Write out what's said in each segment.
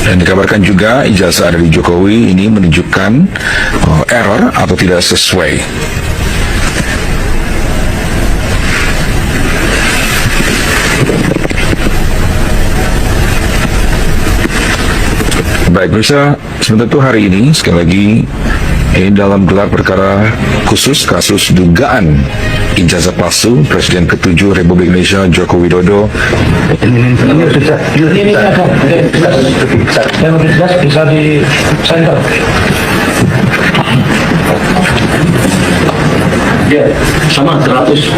Dan dikabarkan juga ijazah dari Jokowi ini menunjukkan error atau tidak sesuai. Baik, pemirsa, sementara itu hari ini sekali lagi ini dalam gelar perkara khusus kasus dugaan ijazah palsu Presiden ke-7 Republik Indonesia Joko Widodo. Ini bisa di center. Ya, sama 100.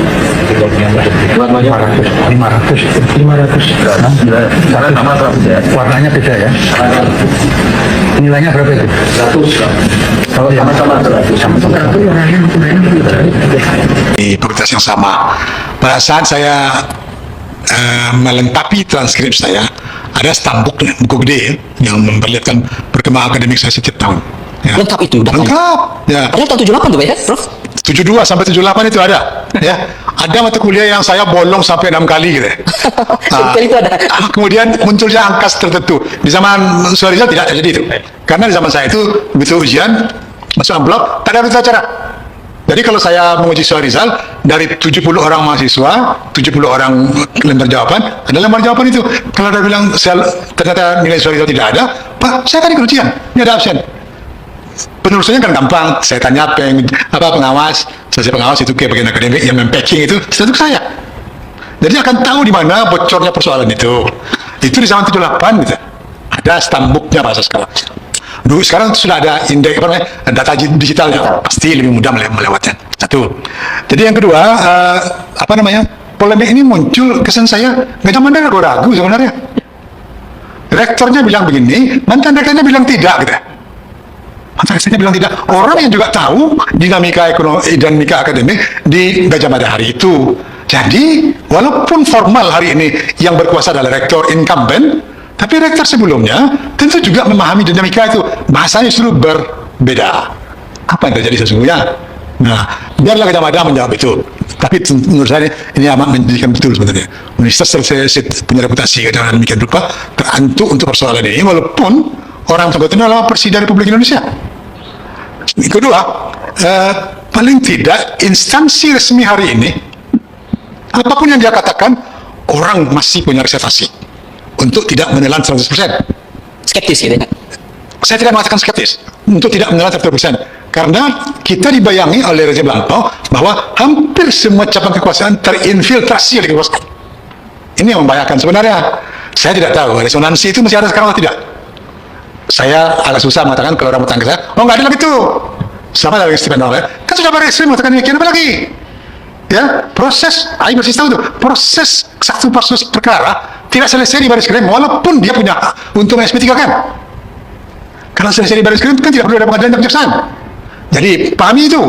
Warnanya 500. Karena sama 100 ya. Warnanya beda ya. Nilainya berapa itu? 100. Kalau sama-sama 100. Sama-sama. Di prioritas yang sama. Pada saat saya melengkapi transkrip saya, ada stambuk buku gede yang memperlihatkan perkembangan akademik saya setiap tahun. Ya. Lengkap itu datanya? Lengkap. Ya. Padahal tahun 78 tuh Pak ya, Prof? 72 sampai 78 itu ada. Ya. Ada mata kuliah yang saya bolong sampai 6 kali gitu. Itu ada. Kemudian munculnya angka tertentu. Di zaman Suharizal tidak terjadi itu. Karena di zaman saya itu begitu ujian masuk amplop, tak ada berita acara. Jadi kalau saya menguji Suharizal, dari 70 orang mahasiswa, 70 orang lembar jawaban, ada lembar jawaban itu. Kalau ada bilang ternyata nilai Suharizal tidak ada, Pak, saya kan ikut ujian, ini ada absen. Penelusurannya kan gampang, saya tanya pengawas, selesai pengawas itu ke bagian akademik yang mempacking itu saya. Jadi akan tahu di mana bocornya persoalan itu. Itu di zaman 78 gitu. Ada stambuknya bahasa sekarang. Dulu sekarang sudah ada indeks data digitalnya, pasti lebih mudah melewatnya. Satu. Jadi yang kedua, polemik ini muncul kesan saya Gajah Mada ragu sebenarnya. Rektornya bilang begini, mantan rektornya bilang tidak gitu. Mantan rektornya bilang tidak. Orang yang juga tahu dinamika ekonomi dan dinamika akademik di Gajah Mada hari itu. Jadi walaupun formal hari ini yang berkuasa adalah rektor incumbent, tapi rektor sebelumnya tentu juga memahami dinamika itu. Bahasanya justru berbeda. Apa yang terjadi sesungguhnya? Nah, biarlah Gajah Mada menjawab itu. Tapi menurut saya ini amat menjadikan betul sebenarnya. Universitas punya reputasi dengan demikian rupa terantuk untuk persoalan ini, walaupun orang tersebut adalah Presiden Republik Indonesia. Yang kedua, paling tidak instansi resmi hari ini, apapun yang dia katakan, orang masih punya reservasi untuk tidak menelan 100%. Skeptis gitu ya? Saya tidak mengatakan skeptis untuk tidak menelan 100%. Karena kita dibayangi oleh rezim lampau bahwa hampir semua cabang kekuasaan terinfiltrasi oleh kekuasaan. Ini yang membahayakan sebenarnya. Saya tidak tahu resonansi itu masih ada sekarang atau tidak. Saya agak susah mengatakan kalau orang bertanya ke saya, oh nggak ada lagi itu. Sama dari Stephen Noel, kan sudah baris mengatakan demikian, apa lagi? Ya, proses, Aing bersih tahu itu, proses satu perkara tidak selesai di baris krim, walaupun dia punya hak untuk SP3 kan. Karena selesai di baris krim kan tidak perlu ada pengadilan dan kejaksaan. Jadi pahami itu.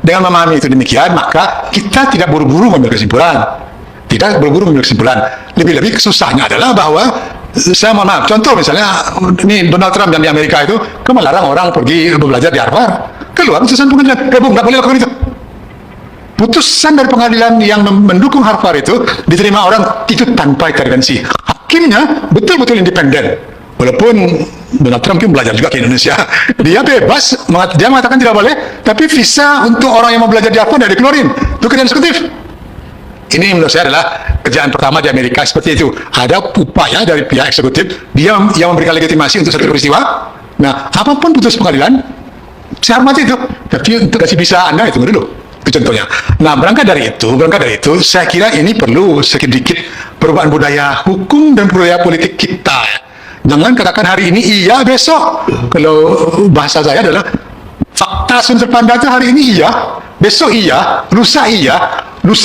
Dengan memahami itu demikian, maka kita tidak buru-buru mengambil kesimpulan. Tidak buru-buru mengambil kesimpulan. Lebih-lebih susahnya adalah bahwa saya mohon maaf, contoh misalnya ini Donald Trump yang di Amerika itu melarang orang pergi belajar di Harvard. Keluar putusan pengadilan, Bung, nggak boleh lakukan itu. Putusan dari pengadilan yang mendukung Harvard itu diterima orang itu tanpa intervensi. Hakimnya betul-betul independen. Walaupun Donald Trump mungkin belajar juga ke Indonesia, dia bebas, dia mengatakan tidak boleh, tapi visa untuk orang yang mau belajar di Harvard tidak dikeluarin. Itu kerjaan eksekutif. Ini menurut saya adalah kerjaan pertama di Amerika seperti itu. Ada upaya dari pihak eksekutif, dia yang memberikan legitimasi untuk satu peristiwa. Nah, apapun putus pengadilan, saya hormati itu. Tapi untuk kasih visa Anda, itu dulu. Itu contohnya. Nah, berangkat dari itu, saya kira ini perlu sedikit perubahan budaya hukum dan budaya politik kita. Jangan katakan hari ini iya, besok. Kalau bahasa saya adalah fakta sumber pandang itu hari ini iya, besok iya, lusa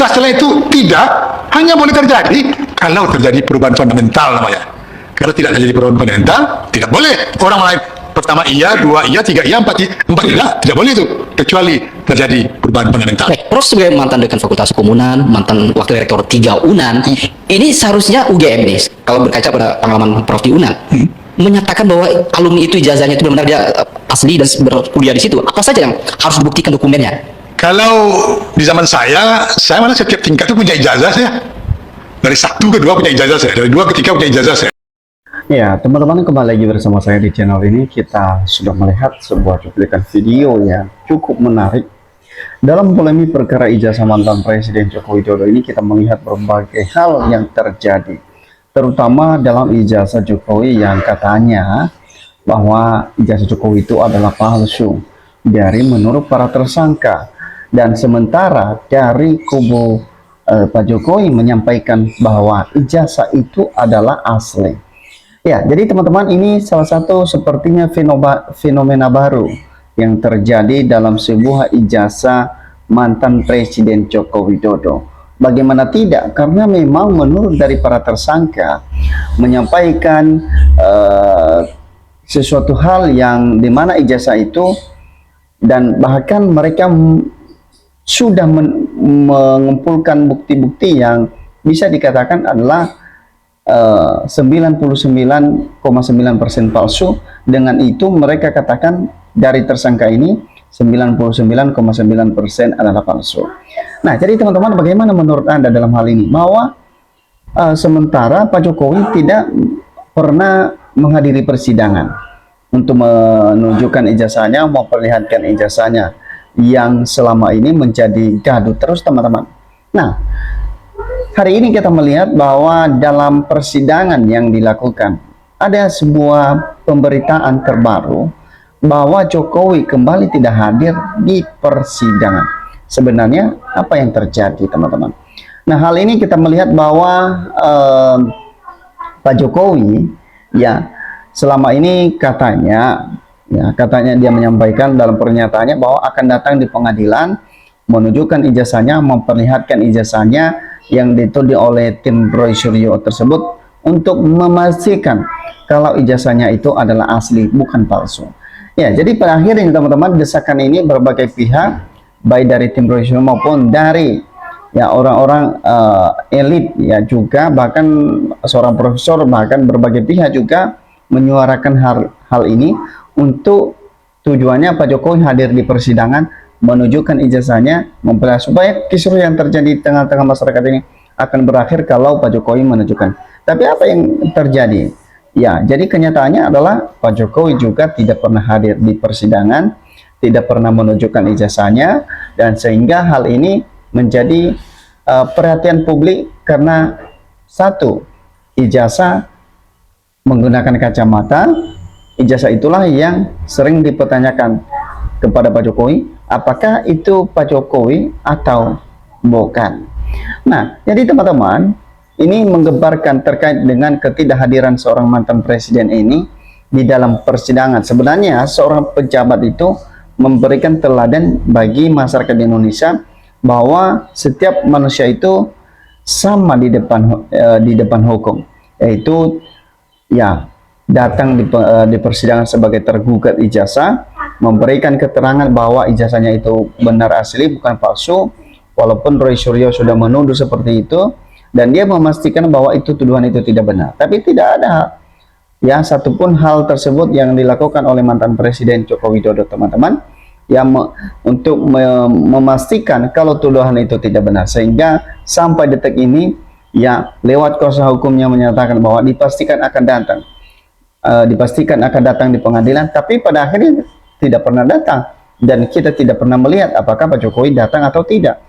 setelah itu tidak. Hanya boleh terjadi kalau terjadi perubahan fundamental namanya. Kalau tidak terjadi perubahan fundamental, tidak boleh orang lain. Pertama iya, dua iya, tiga iya, empat tidak boleh itu. Kecuali terjadi perubahan fundamental. Baik, Prof sebagai mantan dekan Fakultas Hukum-UNAN, mantan wakil rektor 3 UNAN, ini seharusnya UGM nih, kalau berkaca pada pengalaman Prof di UNAN, menyatakan bahwa alumni itu ijazahnya itu benar-benar dia asli dan berkuliah di situ. Apa saja yang harus dibuktikan dokumennya? Kalau di zaman saya malah setiap tingkat itu punya ijazah saya. Dari 1 ke 2 punya ijazah saya, dari 2 ke 3 punya ijazah saya. Ya, teman-teman kembali lagi bersama saya di channel ini. Kita sudah melihat sebuah cuplikan video yang cukup menarik. Dalam polemik perkara ijazah mantan Presiden Joko Widodo ini, kita melihat berbagai hal yang terjadi. Terutama dalam ijazah Jokowi yang katanya bahwa ijazah Jokowi itu adalah palsu dari menurut para tersangka. Dan sementara dari kubu Pak Jokowi menyampaikan bahwa ijazah itu adalah asli. Ya, jadi teman-teman, ini salah satu sepertinya fenomena baru yang terjadi dalam sebuah ijazah mantan Presiden Joko Widodo. Bagaimana tidak? Karena memang menurut dari para tersangka menyampaikan sesuatu hal yang dimana ijazah itu, dan bahkan mereka sudah mengumpulkan bukti-bukti yang bisa dikatakan adalah 99,9% palsu. Dengan itu mereka katakan dari tersangka ini 99,9% adalah palsu. Nah, jadi teman-teman, bagaimana menurut Anda dalam hal ini? Bahwa sementara Pak Jokowi tidak pernah menghadiri persidangan untuk menunjukkan ijazahnya, memperlihatkan ijazahnya, yang selama ini menjadi gaduh terus, teman-teman. Nah, hari ini kita melihat bahwa dalam persidangan yang dilakukan ada sebuah pemberitaan terbaru bahwa Jokowi kembali tidak hadir di persidangan. Sebenarnya apa yang terjadi, teman-teman? Nah, hal ini kita melihat bahwa Pak Jokowi ya selama ini katanya dia menyampaikan dalam pernyataannya bahwa akan datang di pengadilan, menunjukkan ijazahnya, memperlihatkan ijazahnya yang ditulis oleh tim Roy Suryo tersebut untuk memastikan kalau ijazahnya itu adalah asli, bukan palsu. Ya, jadi pada akhirnya teman-teman, desakan ini berbagai pihak, baik dari tim Roy Suryo maupun dari ya orang-orang elit ya, juga bahkan seorang profesor, bahkan berbagai pihak juga menyuarakan hal ini untuk tujuannya Pak Jokowi hadir di persidangan, menunjukkan ijazahnya, supaya kisruh yang terjadi di tengah-tengah masyarakat ini akan berakhir kalau Pak Jokowi menunjukkan. Tapi apa yang terjadi? Ya, jadi kenyataannya adalah Pak Jokowi juga tidak pernah hadir di persidangan, tidak pernah menunjukkan ijazahnya, dan sehingga hal ini menjadi perhatian publik karena satu, ijazah menggunakan kacamata. Ijazah itulah yang sering dipertanyakan kepada Pak Jokowi, apakah itu Pak Jokowi atau bukan. Nah, jadi teman-teman, ini menggembarkan terkait dengan ketidakhadiran seorang mantan presiden ini di dalam persidangan. Sebenarnya seorang pejabat itu memberikan teladan bagi masyarakat Indonesia bahwa setiap manusia itu sama di depan hukum, yaitu ya datang di persidangan sebagai tergugat ijazah, memberikan keterangan bahwa ijazahnya itu benar asli, bukan palsu, walaupun Roy Suryo sudah menuduh seperti itu, dan dia memastikan bahwa itu tuduhan itu tidak benar. Tapi tidak ada ya satupun hal tersebut yang dilakukan oleh mantan Presiden Joko Widodo, teman-teman, yang untuk memastikan kalau tuduhan itu tidak benar, sehingga sampai detik ini ya lewat kuasa hukumnya menyatakan bahwa dipastikan akan datang di pengadilan, tapi pada akhirnya tidak pernah datang, dan kita tidak pernah melihat apakah Pak Jokowi datang atau tidak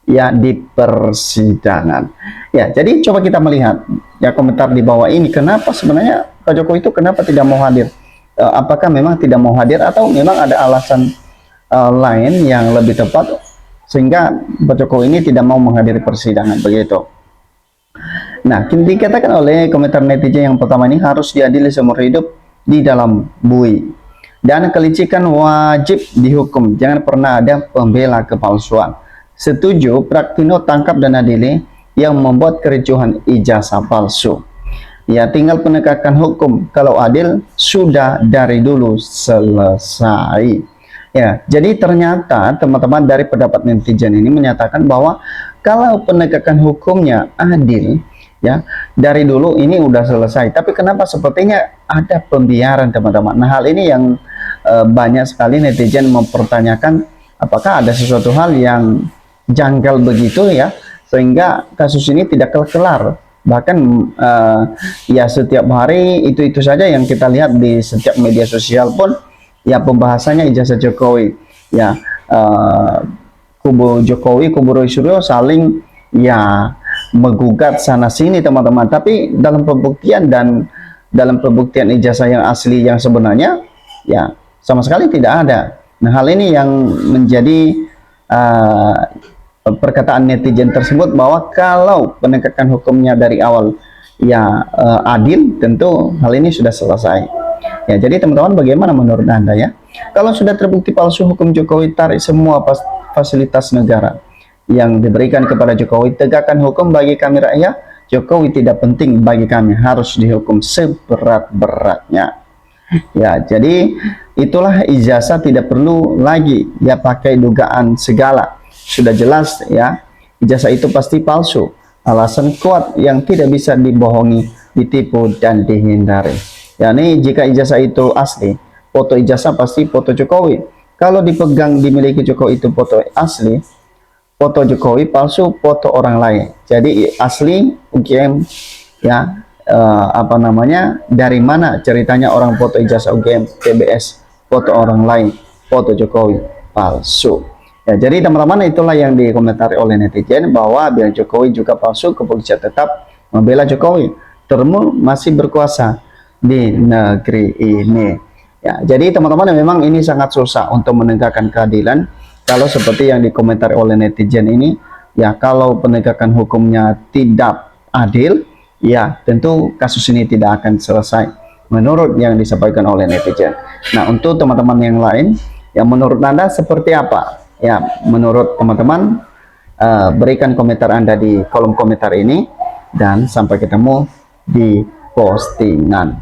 ya di persidangan. Ya, jadi coba kita melihat ya komentar di bawah ini, kenapa sebenarnya Pak Jokowi itu kenapa tidak mau hadir? Apakah memang tidak mau hadir atau memang ada alasan lain yang lebih tepat sehingga Pak Jokowi ini tidak mau menghadiri persidangan, begitu. Nah, dikatakan oleh komentar netizen yang pertama ini, harus diadili seumur hidup di dalam bui, dan kelicikan wajib dihukum, jangan pernah ada pembela kepalsuan. Setuju, Praktino tangkap dan adili yang membuat kericuhan ijazah palsu. Ya, tinggal penegakan hukum, kalau adil sudah dari dulu selesai. Ya, jadi ternyata teman-teman, dari pendapat netizen ini menyatakan bahwa kalau penegakan hukumnya adil, ya dari dulu ini udah selesai. Tapi kenapa sepertinya ada pembiaran, teman-teman? Nah, hal ini yang banyak sekali netizen mempertanyakan, apakah ada sesuatu hal yang janggal begitu ya, sehingga kasus ini tidak kelar Bahkan ya setiap hari itu saja yang kita lihat di setiap media sosial pun ya pembahasannya ijazah Jokowi. Ya kubu Jokowi, kubu Roy Suryo saling ya menggugat sana sini teman-teman. Tapi dalam pembuktian ijazah yang asli yang sebenarnya ya sama sekali tidak ada. Nah, hal ini yang menjadi perkataan netizen tersebut, bahwa kalau penegakan hukumnya dari awal ya adil, tentu hal ini sudah selesai. Ya, jadi teman-teman, bagaimana menurut Anda ya? Kalau sudah terbukti palsu hukum Jokowi, tarik semua fasilitas negara yang diberikan kepada Jokowi, tegakkan hukum bagi kami rakyat. Jokowi tidak penting bagi kami, harus dihukum seberat-beratnya. Ya, jadi itulah ijazah, tidak perlu lagi ya pakai dugaan segala. Sudah jelas ya, ijazah itu pasti palsu. Alasan kuat yang tidak bisa dibohongi, ditipu, dan dihindari. Yani jika ijazah itu asli, foto ijazah pasti foto Jokowi. Kalau dipegang, dimiliki Jokowi itu foto asli, foto Jokowi, palsu foto orang lain. Jadi asli UGM ya, apa namanya, dari mana ceritanya orang foto ijazah UGM, TBS, foto orang lain, foto Jokowi, palsu. Ya, jadi teman-teman, itulah yang dikomentari oleh netizen, bahwa biar Jokowi juga palsu, kepolisian tetap membela Jokowi. Termu masih berkuasa di negeri ini. Ya, jadi teman-teman, memang ini sangat susah untuk menegakkan keadilan kalau seperti yang dikomentari oleh netizen ini. Ya, kalau penegakan hukumnya tidak adil, ya tentu kasus ini tidak akan selesai menurut yang disampaikan oleh netizen. Nah, untuk teman-teman yang lain, yang menurut Anda seperti apa? Ya, menurut teman-teman, berikan komentar Anda di kolom komentar ini, dan sampai ketemu di postingan